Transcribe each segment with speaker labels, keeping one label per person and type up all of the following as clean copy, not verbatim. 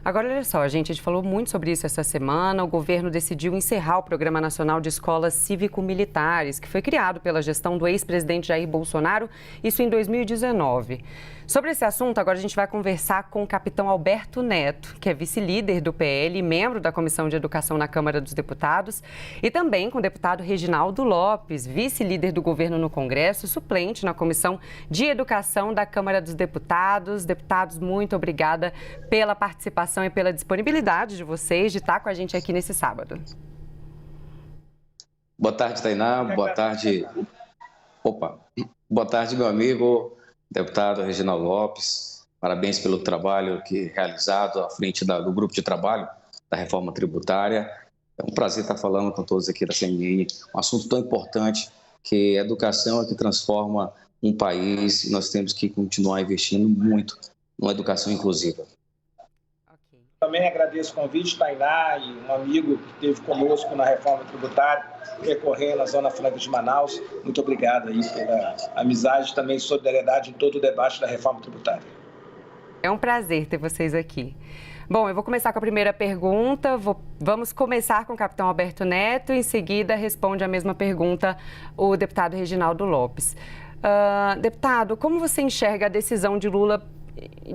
Speaker 1: Agora, olha só, a gente falou muito sobre isso essa semana. O governo decidiu encerrar o Programa Nacional de Escolas Cívico-Militares, que foi criado pela gestão do ex-presidente Jair Bolsonaro, isso em 2019. Sobre esse assunto, agora a gente vai conversar com o capitão Alberto Neto, que é vice-líder do PL e membro da Comissão de Educação na Câmara dos Deputados, e também com o deputado Reginaldo Lopes, vice-líder do governo no Congresso, suplente na Comissão de Educação da Câmara dos Deputados. Deputados, muito obrigada pela participação e pela disponibilidade de vocês de estar com a gente aqui nesse sábado.
Speaker 2: Boa tarde, Tainá. Boa tarde. Boa tarde, meu amigo, deputado Reginaldo Lopes. Parabéns pelo trabalho realizado à frente do grupo de trabalho da reforma tributária. É um prazer estar falando com todos aqui da CNI, um assunto tão importante, que a educação é que transforma um país e nós temos que continuar investindo muito numa educação inclusiva.
Speaker 3: Também agradeço o convite, Tainá, e um amigo que esteve conosco na reforma tributária, recorrendo à Zona Franca de Manaus. Muito obrigado aí pela amizade e também solidariedade em todo o debate da reforma tributária.
Speaker 1: É um prazer ter vocês aqui. Bom, eu vou começar com a primeira pergunta. Vamos começar com o capitão Alberto Neto. Em seguida, responde a mesma pergunta o deputado Reginaldo Lopes. Deputado, como você enxerga a decisão de Lula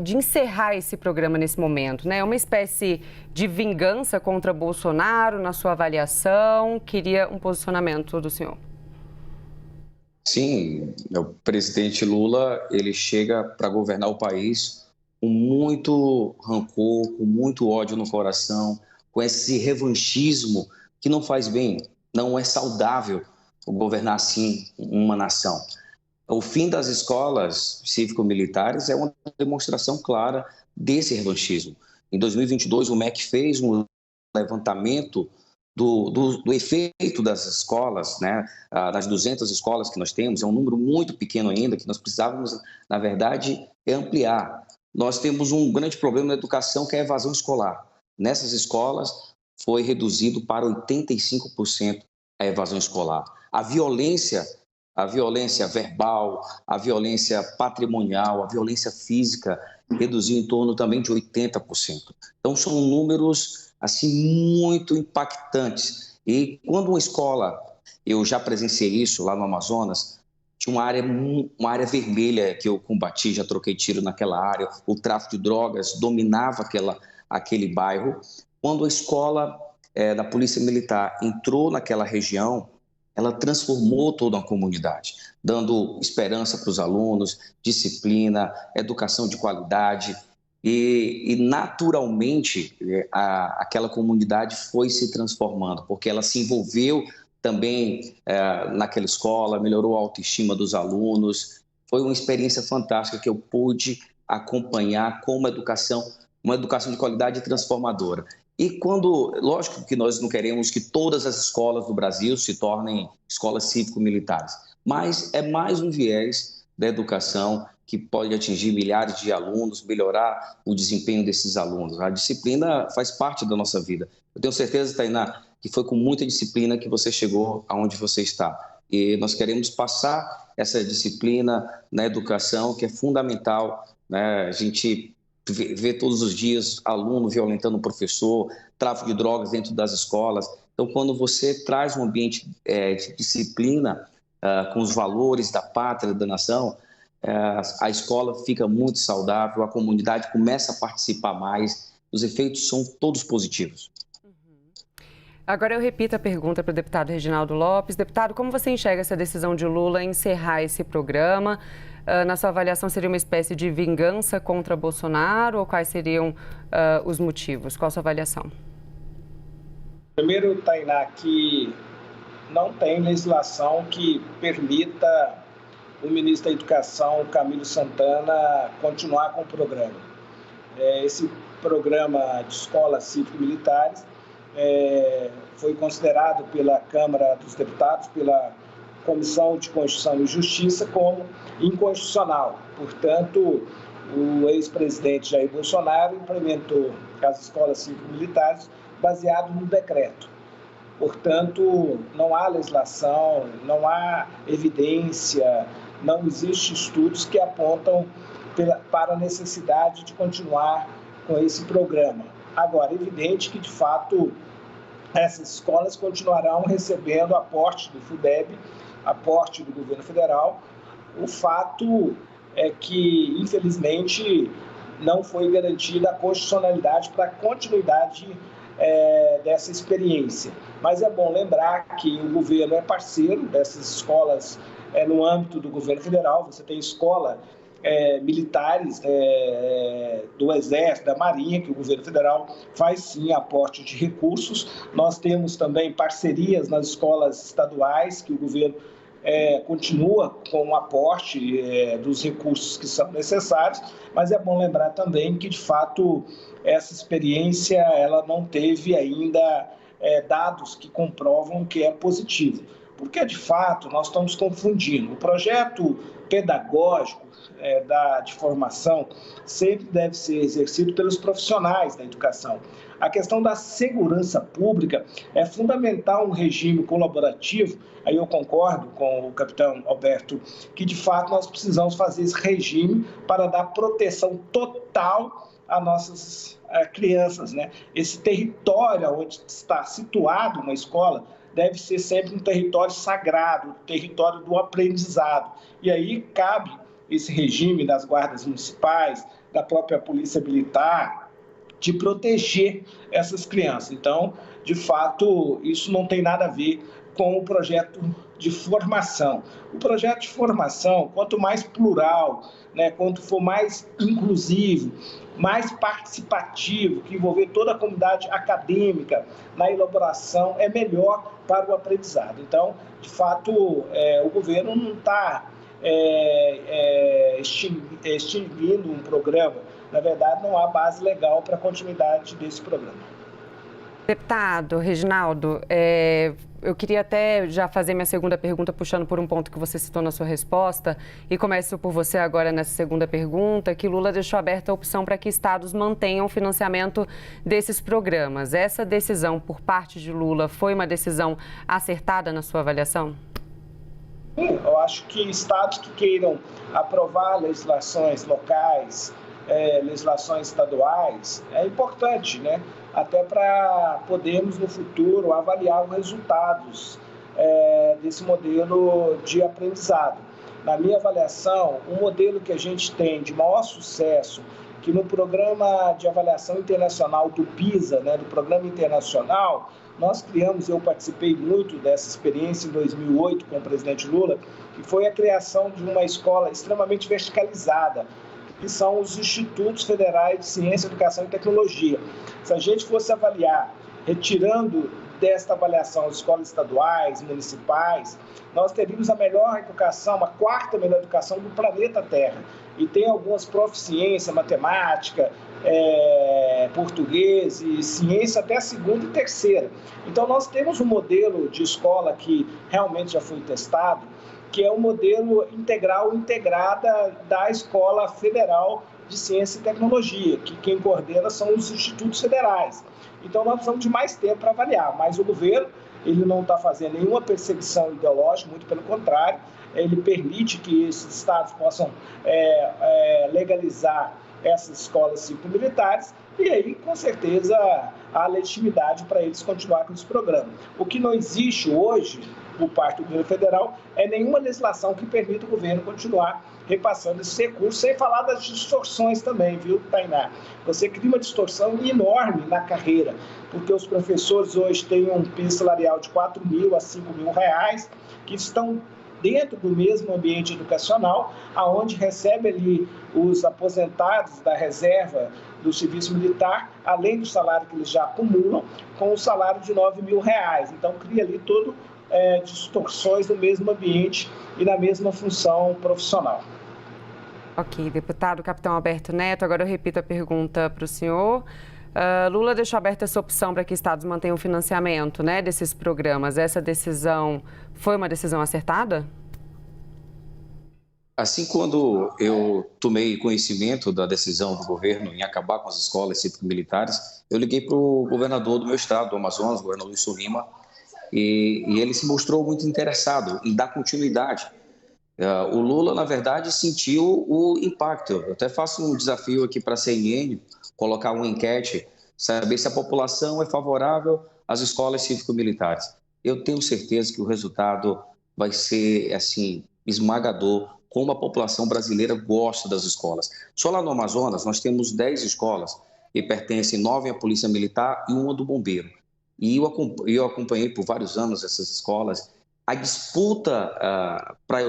Speaker 1: de encerrar esse programa nesse momento, né? É uma espécie de vingança contra Bolsonaro, na sua avaliação? Queria um posicionamento do senhor.
Speaker 2: Sim, o presidente Lula, ele chega para governar o país com muito rancor, com muito ódio no coração, com esse revanchismo que não faz bem, não é saudável governar assim uma nação. O fim das escolas cívico-militares é uma demonstração clara desse revanchismo. Em 2022, o MEC fez um levantamento do efeito das escolas, né? Das 200 escolas que nós temos, é um número muito pequeno ainda, que nós precisávamos, na verdade, ampliar. Nós temos um grande problema na educação, que é a evasão escolar. Nessas escolas, foi reduzido para 85% a evasão escolar. A violência verbal, a violência patrimonial, a violência física reduziu em torno também de 80%. Então, são números assim muito impactantes. E quando uma escola, eu já presenciei isso lá no Amazonas, tinha uma área vermelha que eu combati, já troquei tiro naquela área, o tráfico de drogas dominava aquele bairro. Quando a escola da Polícia Militar entrou naquela região, ela transformou toda a comunidade, dando esperança para os alunos, disciplina, educação de qualidade e naturalmente aquela comunidade foi se transformando, porque ela se envolveu também naquela escola, melhorou a autoestima dos alunos. Foi uma experiência fantástica que eu pude acompanhar com uma educação de qualidade transformadora. E lógico que nós não queremos que todas as escolas do Brasil se tornem escolas cívico-militares, mas é mais um viés da educação que pode atingir milhares de alunos, melhorar o desempenho desses alunos. A disciplina faz parte da nossa vida. Eu tenho certeza, Tainá, que foi com muita disciplina que você chegou aonde você está. E nós queremos passar essa disciplina na educação, que é fundamental, né? A gente vê todos os dias aluno violentando o professor, tráfico de drogas dentro das escolas. Então, quando você traz um ambiente de disciplina com os valores da pátria, da nação, a escola fica muito saudável, a comunidade começa a participar mais, os efeitos são todos positivos.
Speaker 1: Agora eu repito a pergunta para o deputado Reginaldo Lopes. Deputado, como você enxerga essa decisão de Lula em encerrar esse programa? Na sua avaliação, seria uma espécie de vingança contra Bolsonaro ou quais seriam os motivos? Qual a sua avaliação?
Speaker 3: Primeiro, Tainá, que não tem legislação que permita o ministro da Educação, Camilo Santana, continuar com o programa. Esse programa de escolas cívico-militares foi considerado pela Câmara dos Deputados, pela Comissão de Constituição e Justiça, como inconstitucional. Portanto, o ex-presidente Jair Bolsonaro implementou as escolas cívico-militares baseado no decreto. Portanto, não há legislação, não há evidência, não existem estudos que apontam para a necessidade de continuar com esse programa. Agora, é evidente que, de fato, essas escolas continuarão recebendo aporte do FUDEB, aporte do governo federal. O fato é que, infelizmente, não foi garantida a constitucionalidade para a continuidade dessa experiência. Mas é bom lembrar que o governo é parceiro dessas escolas no âmbito do governo federal. Você tem escola militares do Exército, da Marinha, que o governo federal faz sim aporte de recursos. Nós temos também parcerias nas escolas estaduais, que o governo continua com o aporte dos recursos que são necessários, mas é bom lembrar também que, de fato, essa experiência ela não teve ainda dados que comprovam que é positivo, porque, de fato, nós estamos confundindo. O projeto pedagógico de formação sempre deve ser exercido pelos profissionais da educação. A questão da segurança pública é fundamental um regime colaborativo. Aí eu concordo com o capitão Alberto que, de fato, nós precisamos fazer esse regime para dar proteção total às nossas crianças, né? Esse território onde está situado uma escola deve ser sempre um território sagrado, um território do aprendizado. E aí cabe esse regime das guardas municipais, da própria polícia militar, de proteger essas crianças. Então, de fato, isso não tem nada a ver com o projeto de formação. O projeto de formação, quanto mais plural, né, quanto for mais inclusivo, mais participativo, que envolver toda a comunidade acadêmica na elaboração, é melhor para o aprendizado. Então, de fato, o governo não está extinguindo um programa. Na verdade, não há base legal para a continuidade desse programa.
Speaker 1: Deputado Reginaldo, eu queria até já fazer minha segunda pergunta, puxando por um ponto que você citou na sua resposta, e começo por você agora nessa segunda pergunta, que Lula deixou aberta a opção para que estados mantenham o financiamento desses programas. Essa decisão por parte de Lula foi uma decisão acertada na sua avaliação?
Speaker 3: Eu acho que estados que queiram aprovar legislações locais, legislações estaduais, é importante, né? Até para podermos, no futuro, avaliar os resultados desse modelo de aprendizado. Na minha avaliação, o modelo que a gente tem de maior sucesso, que no programa de avaliação internacional do PISA, né, do programa internacional, nós criamos, eu participei muito dessa experiência em 2008 com o presidente Lula, que foi a criação de uma escola extremamente verticalizada, que são os Institutos Federais de Ciência, Educação e Tecnologia. Se a gente fosse avaliar, retirando desta avaliação as escolas estaduais, municipais, nós teríamos a melhor educação, a quarta melhor educação do planeta Terra. E tem algumas proficiências, matemática, português e ciência até a segunda e terceira. Então, nós temos um modelo de escola que realmente já foi testado, que é o modelo integral integrada da Escola Federal de Ciência e Tecnologia, que quem coordena são os institutos federais. Então, nós precisamos de mais tempo para avaliar, mas o governo ele não está fazendo nenhuma perseguição ideológica, muito pelo contrário, ele permite que esses estados possam legalizar essas escolas cívico-militares e aí, com certeza, há legitimidade para eles continuar com esse programa. O que não existe hoje, por parte do governo federal, é nenhuma legislação que permita o governo continuar repassando esses recursos, sem falar das distorções também, viu, Tainá? Você cria uma distorção enorme na carreira, porque os professores hoje têm um piso salarial de R$4.000 a R$5.000, que estão dentro do mesmo ambiente educacional, aonde recebe ali os aposentados da reserva do serviço militar, além do salário que eles já acumulam, com o salário de R$9.000. Então, cria ali todo distorções no mesmo ambiente e na mesma função profissional.
Speaker 1: Ok, deputado Capitão Alberto Neto, agora eu repito a pergunta para o senhor. Lula deixou aberta essa opção para que estados mantenham o financiamento, né, desses programas. Essa decisão foi uma decisão acertada?
Speaker 2: Assim, quando eu tomei conhecimento da decisão do governo em acabar com as escolas cívico-militares, eu liguei para o governador do meu estado, do Amazonas, o governador Wilson Lima, e ele se mostrou muito interessado em dar continuidade. O Lula, na verdade, sentiu o impacto. Eu até faço um desafio aqui para a CNN, colocar uma enquete, saber se a população é favorável às escolas cívico-militares. Eu tenho certeza que o resultado vai ser, assim, esmagador, como a população brasileira gosta das escolas. Só lá no Amazonas, nós temos 10 escolas que pertencem 9 à Polícia Militar e 1 do Bombeiro. E eu acompanhei por vários anos essas escolas. A disputa para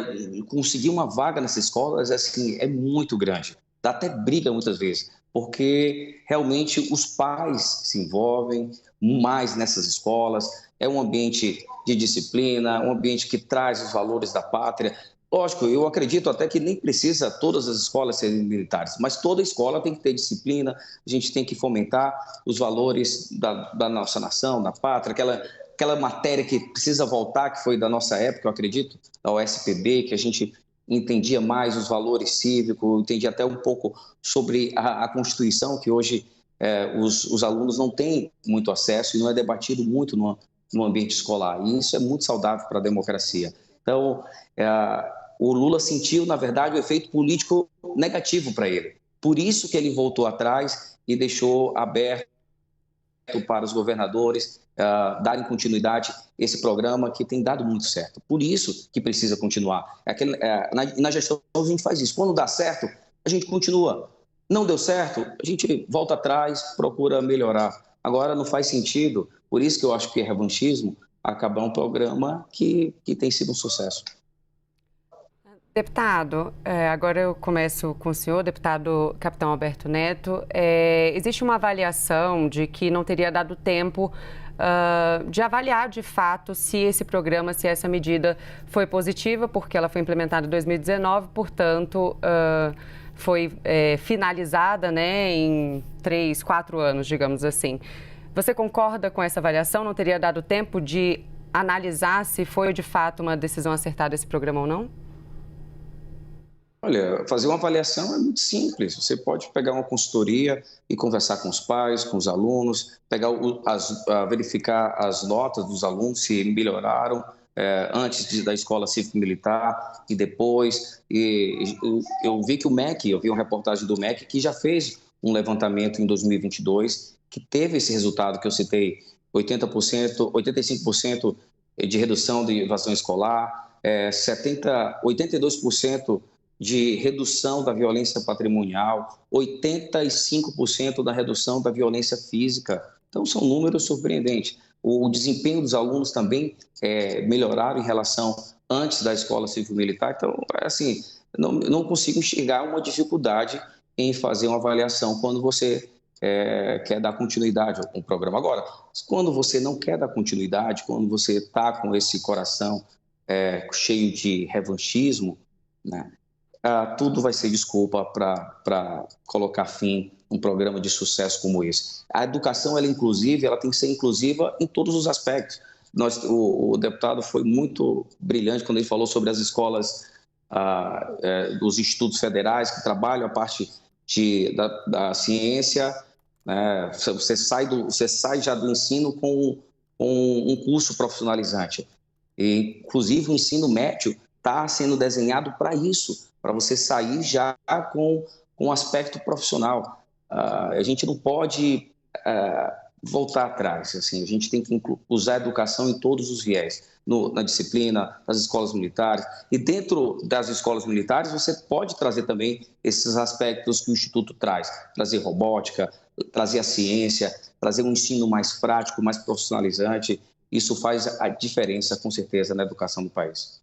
Speaker 2: conseguir uma vaga nessas escolas assim, é muito grande. Dá até briga muitas vezes, porque realmente os pais se envolvem mais nessas escolas. É um ambiente de disciplina, um ambiente que traz os valores da pátria. Lógico, eu acredito até que nem precisa todas as escolas serem militares, mas toda escola tem que ter disciplina, a gente tem que fomentar os valores da nossa nação, da pátria, aquela matéria que precisa voltar, que foi da nossa época, eu acredito, da OSPB, que a gente entendia mais os valores cívicos, entendia até um pouco sobre a Constituição, que hoje os alunos não têm muito acesso e não é debatido muito no ambiente escolar, e isso é muito saudável para a democracia. Então, o Lula sentiu, na verdade, o efeito político negativo para ele. Por isso que ele voltou atrás e deixou aberto para os governadores darem continuidade a esse programa que tem dado muito certo. Por isso que precisa continuar. Na gestão a gente faz isso. Quando dá certo, a gente continua. Não deu certo, a gente volta atrás, procura melhorar. Agora não faz sentido, por isso que eu acho que é revanchismo, acabar um programa que tem sido um sucesso.
Speaker 1: Deputado, agora eu começo com o senhor, deputado Capitão Alberto Neto. Existe uma avaliação de que não teria dado tempo de avaliar de fato se esse programa, se essa medida foi positiva, porque ela foi implementada em 2019, portanto, foi finalizada, né, em 3, 4 anos, digamos assim. Você concorda com essa avaliação? Não teria dado tempo de analisar se foi de fato uma decisão acertada esse programa ou não?
Speaker 2: Olha, fazer uma avaliação é muito simples. Você pode pegar uma consultoria e conversar com os pais, com os alunos, verificar as notas dos alunos, se melhoraram antes da escola cívico-militar e depois. Eu vi que o MEC, eu vi uma reportagem do MEC que já fez um levantamento em 2022 que teve esse resultado que eu citei, 80%, 85% de redução de evasão escolar, 82% de redução da violência patrimonial, 85% da redução da violência física. Então, são números surpreendentes. O desempenho dos alunos também melhoraram em relação antes da escola cívico-militar. Então, assim, não consigo enxergar uma dificuldade em fazer uma avaliação quando você quer dar continuidade ao programa. Agora, quando você não quer dar continuidade, quando você está com esse coração cheio de revanchismo, né? Tudo vai ser desculpa para colocar fim a um programa de sucesso como esse. A educação, ela tem que ser inclusiva em todos os aspectos. O deputado foi muito brilhante quando ele falou sobre as escolas dos institutos federais que trabalham a parte da ciência. Né? Você sai já do ensino com um curso profissionalizante. E, inclusive, o ensino médio está sendo desenhado para isso, para você sair já com um aspecto profissional. A gente não pode voltar atrás. Assim, a gente tem que usar a educação em todos os viés, na disciplina, nas escolas militares. E dentro das escolas militares, você pode trazer também esses aspectos que o Instituto traz. Trazer robótica, trazer a ciência, trazer um ensino mais prático, mais profissionalizante. Isso faz a diferença, com certeza, na educação do país.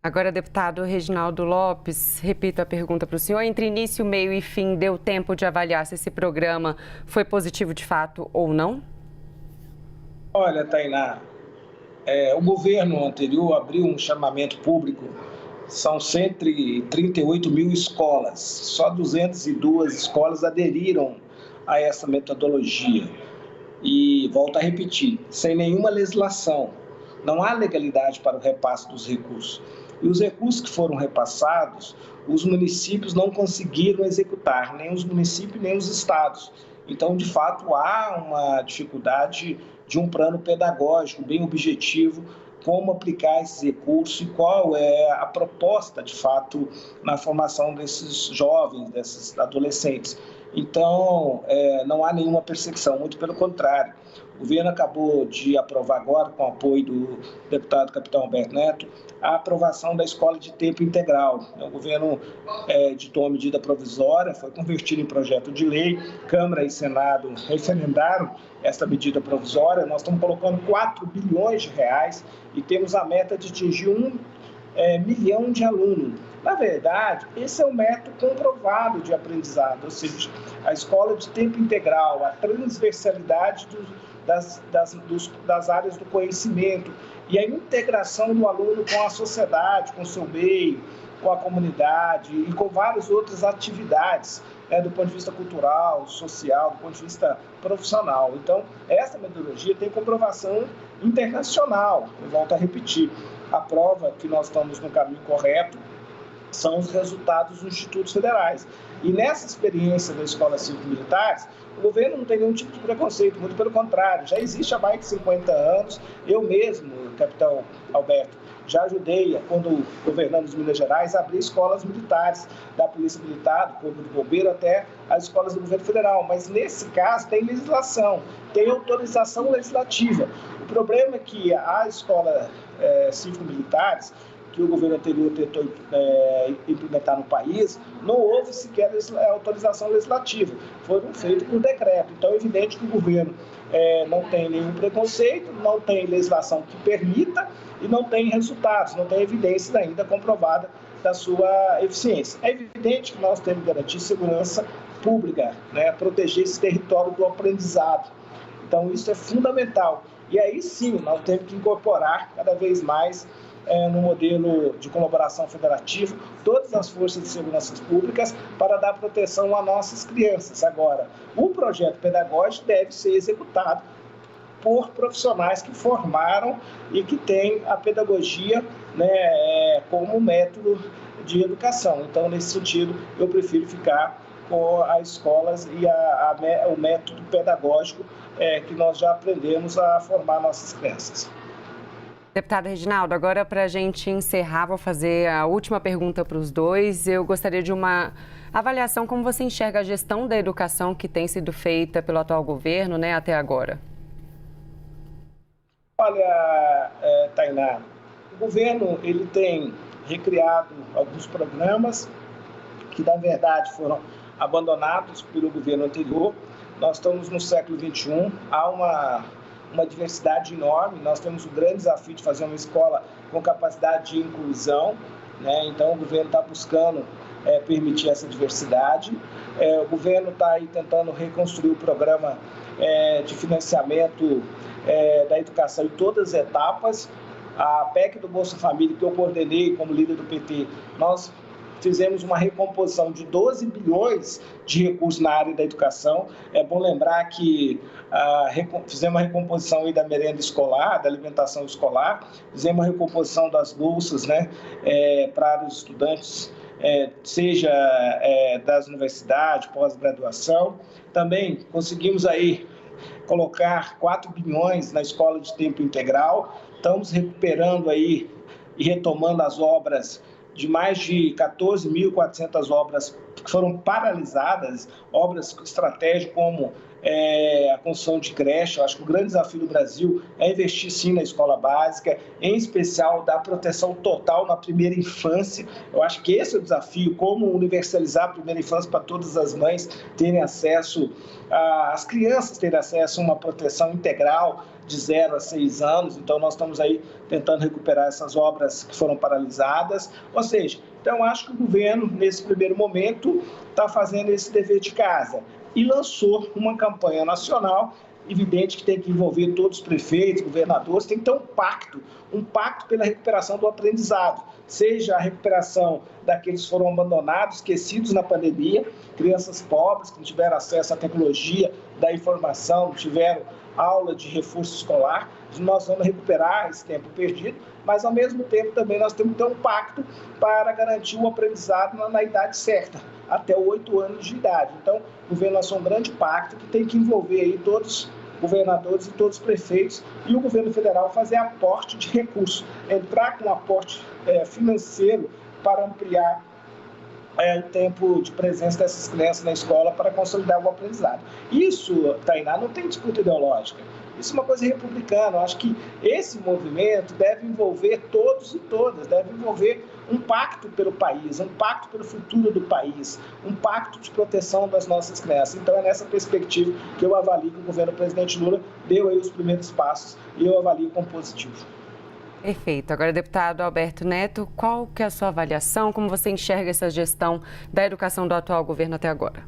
Speaker 1: Agora, deputado Reginaldo Lopes, repito a pergunta para o senhor. Entre início, meio e fim, deu tempo de avaliar se esse programa foi positivo de fato ou não?
Speaker 3: Olha, Tainá, o governo anterior abriu um chamamento público, são 138 mil escolas, só 202 escolas aderiram a essa metodologia. E, volto a repetir, sem nenhuma legislação, não há legalidade para o repasse dos recursos. E os recursos que foram repassados, os municípios não conseguiram executar, nem os municípios, nem os estados. Então, de fato, há uma dificuldade de um plano pedagógico bem objetivo, como aplicar esses recursos e qual é a proposta, de fato, na formação desses jovens, desses adolescentes. Então, não há nenhuma perseguição, muito pelo contrário. O governo acabou de aprovar agora, com o apoio do deputado Capitão Alberto Neto, a aprovação da escola de tempo integral. O governo editou uma medida provisória, foi convertida em projeto de lei, Câmara e Senado referendaram essa medida provisória. Nós estamos colocando 4 bilhões de reais e temos a meta de atingir 1 milhão de alunos. Na verdade, esse é um método comprovado de aprendizado, ou seja, a escola de tempo integral, a transversalidade das áreas do conhecimento e a integração do aluno com a sociedade, com o seu meio, com a comunidade e com várias outras atividades, do ponto de vista cultural, social, do ponto de vista profissional. Então, essa metodologia tem comprovação internacional. Eu volto a repetir, a prova que nós estamos no caminho correto são os resultados dos institutos federais. E nessa experiência da Escola Cívico-Militares, o governo não tem nenhum tipo de preconceito, muito pelo contrário, já existe há mais de 50 anos. Eu mesmo, capitão Alberto, já ajudei, quando governamos Minas Gerais, a abrir escolas militares, da Polícia Militar, do Corpo de Bombeiro, até as escolas do governo federal. Mas nesse caso tem legislação, tem autorização legislativa. O problema é que a escola cívico-militares, que o governo anterior tentou implementar no país, não houve sequer autorização legislativa, foram feitos por decreto. Então é evidente que o governo não tem nenhum preconceito, não tem legislação que permita e não tem resultados, não tem evidências ainda comprovada da sua eficiência. É evidente que nós temos que garantir segurança pública, proteger esse território do aprendizado. Então isso é fundamental. E aí sim, nós temos que incorporar cada vez mais no modelo de colaboração federativa, todas as forças de segurança públicas para dar proteção às nossas crianças. Agora, o projeto pedagógico deve ser executado por profissionais que formaram e que têm a pedagogia como método de educação. Então, nesse sentido, eu prefiro ficar com as escolas e o método pedagógico que nós já aprendemos a formar nossas crianças.
Speaker 1: Deputado Reginaldo, agora para a gente encerrar, vou fazer a última pergunta para os dois. Eu gostaria de uma avaliação, como você enxerga a gestão da educação que tem sido feita pelo atual governo, até agora?
Speaker 3: Olha, Tainá, o governo ele tem recriado alguns programas que, na verdade, foram abandonados pelo governo anterior. Nós estamos no século XXI, há uma diversidade enorme. Nós temos o grande desafio de fazer uma escola com capacidade de inclusão, Então o governo está buscando permitir essa diversidade. O governo está aí tentando reconstruir o programa de financiamento da educação em todas as etapas. A PEC do Bolsa Família, que eu coordenei como líder do PT, nós fizemos uma recomposição de 12 bilhões de recursos na área da educação. É bom lembrar que fizemos uma recomposição aí da merenda escolar, da alimentação escolar, fizemos uma recomposição das bolsas para os estudantes, seja das universidades, pós-graduação. Também conseguimos aí colocar 4 bilhões na escola de tempo integral. Estamos recuperando aí e retomando as obras de mais de 14.400 obras que foram paralisadas, obras estratégicas como a construção de creche. Eu acho que o grande desafio do Brasil é investir sim na escola básica, em especial dar proteção total na primeira infância. Eu acho que esse é o desafio, como universalizar a primeira infância para todas as mães terem acesso, as crianças terem acesso a uma proteção integral de 0 a 6 anos. Então nós estamos aí tentando recuperar essas obras que foram paralisadas. Ou seja, então acho que o governo, nesse primeiro momento, está fazendo esse dever de casa e lançou uma campanha nacional. Evidente que tem que envolver todos os prefeitos, governadores, tem que ter um pacto pela recuperação do aprendizado, seja a recuperação daqueles que foram abandonados, esquecidos na pandemia, crianças pobres que não tiveram acesso à tecnologia da informação, não tiveram aula de reforço escolar. Nós vamos recuperar esse tempo perdido, mas ao mesmo tempo também nós temos que ter um pacto para garantir o aprendizado na idade certa, até 8 anos de idade. Então, o governo lançou um grande pacto que tem que envolver aí todos os governadores e todos os prefeitos, e o governo federal fazer aporte de recursos, entrar com um aporte financeiro para ampliar o tempo de presença dessas crianças na escola para consolidar o aprendizado. Isso, Tainá, não tem disputa ideológica. Isso é uma coisa republicana. Eu acho que esse movimento deve envolver todos e todas, deve envolver um pacto pelo país, um pacto pelo futuro do país, um pacto de proteção das nossas crianças. Então, é nessa perspectiva que eu avalio que o governo do presidente Lula deu aí os primeiros passos e eu avalio como positivo.
Speaker 1: Perfeito. Agora, deputado Alberto Neto, qual que é a sua avaliação? Como você enxerga essa gestão da educação do atual governo até agora?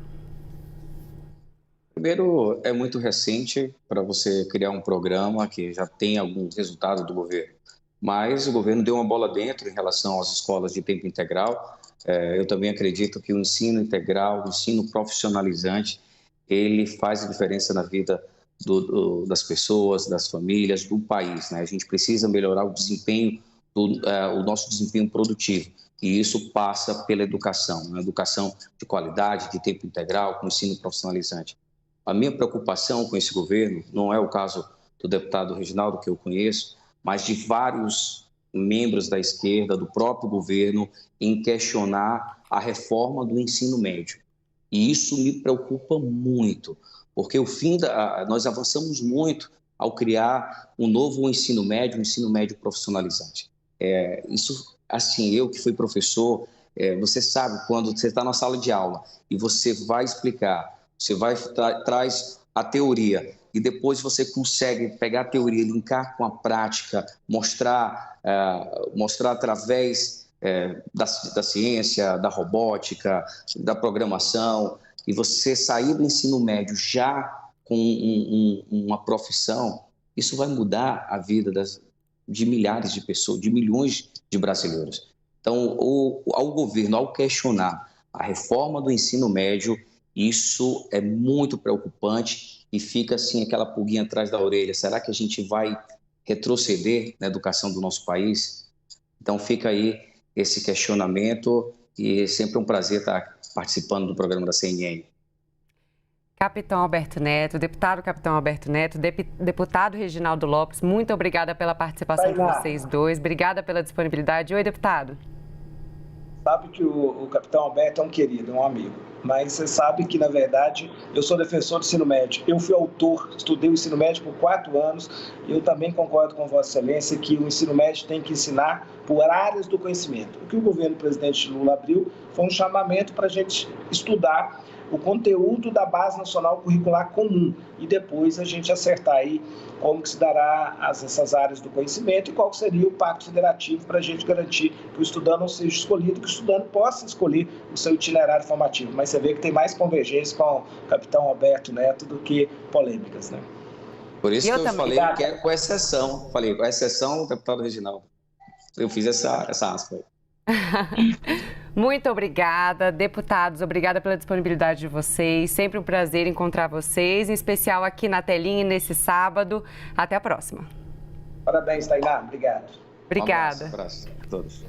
Speaker 2: Primeiro, é muito recente para você criar um programa que já tem algum resultado do governo, mas o governo deu uma bola dentro em relação às escolas de tempo integral. Eu também acredito que o ensino integral, o ensino profissionalizante, ele faz a diferença na vida das pessoas, das famílias, do país, né? A gente precisa melhorar o desempenho, o nosso desempenho produtivo, e isso passa pela educação, uma educação de qualidade, de tempo integral, com ensino profissionalizante. A minha preocupação com esse governo não é o caso do deputado Reginaldo, que eu conheço, mas de vários membros da esquerda, do próprio governo, em questionar a reforma do ensino médio. E isso me preocupa muito, porque nós avançamos muito ao criar um novo ensino médio, um ensino médio profissionalizante. Isso, assim, eu que fui professor, você sabe, quando você está na sala de aula e você vai explicar, você traz a teoria e depois você consegue pegar a teoria, linkar com a prática, mostrar através da ciência, da robótica, da programação, e você sair do ensino médio já com uma profissão, isso vai mudar a vida de milhares de pessoas, de milhões de brasileiros. Então, ao governo, ao questionar a reforma do ensino médio, isso é muito preocupante e fica assim aquela pulguinha atrás da orelha. Será que a gente vai retroceder na educação do nosso país? Então fica aí esse questionamento e é sempre um prazer estar participando do programa da CNN.
Speaker 1: Capitão Alberto Neto, deputado Capitão Alberto Neto, deputado Reginaldo Lopes, muito obrigada pela participação de vocês dois. Obrigada pela disponibilidade. Oi, deputado.
Speaker 3: Sabe que o Capitão Alberto é um querido, é um amigo. Mas você sabe que, na verdade, eu sou defensor do ensino médio. Eu fui autor, estudei o ensino médio por 4 anos e eu também concordo com Vossa Excelência que o ensino médio tem que ensinar por áreas do conhecimento. O que o governo do presidente Lula abriu foi um chamamento para a gente estudar o conteúdo da Base Nacional Curricular Comum e depois a gente acertar aí como que se dará essas áreas do conhecimento e qual seria o pacto federativo para a gente garantir que o estudante não seja escolhido, que o estudante possa escolher o seu itinerário formativo. Mas você vê que tem mais convergência com o Capitão Alberto Neto do que polêmicas, né?
Speaker 2: Por isso que eu falei que é com exceção. Falei, com exceção do deputado Reginaldo. Eu fiz essa aspa aí.
Speaker 1: Muito obrigada, deputados, obrigada pela disponibilidade de vocês, sempre um prazer encontrar vocês, em especial aqui na telinha nesse sábado. Até a próxima.
Speaker 3: Parabéns, Tainá, obrigado.
Speaker 1: Obrigada.
Speaker 2: Um abraço a todos.